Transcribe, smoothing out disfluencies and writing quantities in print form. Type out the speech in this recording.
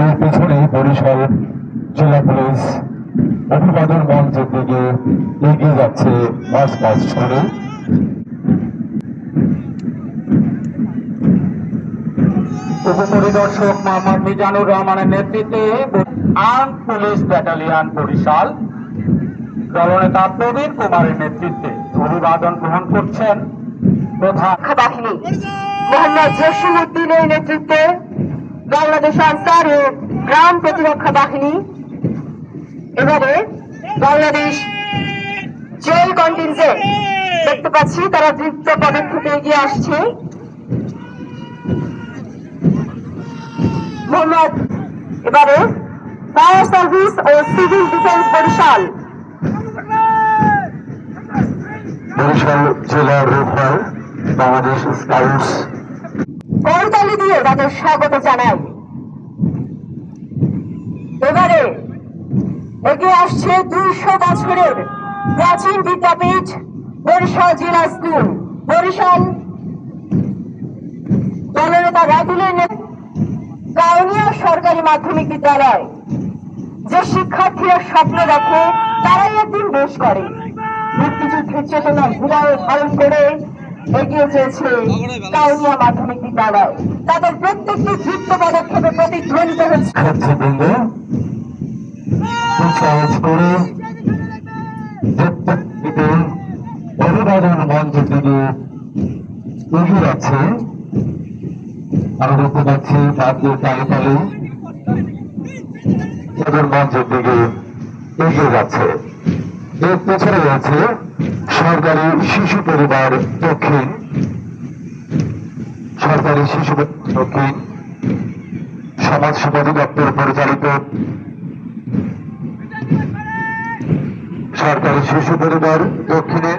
এর পেছনে বরিশাল জেলা পুলিশ অভিবাদন মঞ্চের দিকে এগিয়ে যাচ্ছে মার্চ পাস্ট করে। উপপরিদর্শক মোহাম্মদ মিজানুর রহমানের নেতৃত্বে আর্মড পুলিশ ব্যাটালিয়ন বরিশাল দলনেতা প্রবীণ কুমারের নেতৃত্বে অভিবাদন গ্রহণ করছেন প্রধান বাহিনী মোহাম্মদ জসিমউদ্দিনের নেতৃত্বে বাংলাদেশ আনসার ও গ্রাম প্রতিরক্ষা বাহিনী। এবারে বাংলাদেশ জেল কন্টিনজেন্ট দেখতে পাচ্ছি তারা দ্রুত পদক্ষেপে এগিয়ে আসছে। মোহাম্মদ এবারে ফায়ার সার্ভিস ও সিভিল ডিফেন্স বরিশাল জেলার রেফার বাংলাদেশ স্কাউটস করতালি দিয়ে তাদের স্বাগত জানাই। এবারে এগিয়ে আসছে 200 বছরের প্রাচীন বিদ্যাপীঠ বরিশাল জেলা স্কুল বরিশাল দলনেতা রাতুলের কাউনিয়া সরকারি মাধ্যমিক বিদ্যালয়। যে শিক্ষার্থীরা স্বপ্ন দেখে তারাই একদিন দেশ করে। মুক্তিযুদ্ধের চেতনা হৃদয়ে ধারণ করে এগিয়ে চলেছে কাউনিয়া মাধ্যমিক বিদ্যালয়। তাদের প্রত্যেকটি যুক্ত পদক্ষেপে প্রতিধ্বনিত হচ্ছে অভিবাদন মঞ্চের দিকে এগিয়ে যাচ্ছে। আমরা দেখতে পাচ্ছি তাদের তালে তালে এদের মঞ্চের দিকে এগিয়ে যাচ্ছে। এর পেছনে রয়েছে সরকারি শিশু পরিবার দক্ষিণ সমাজ সেবা দপ্তর পরিচালিত সরকারি শিশু পরিবার দক্ষিণে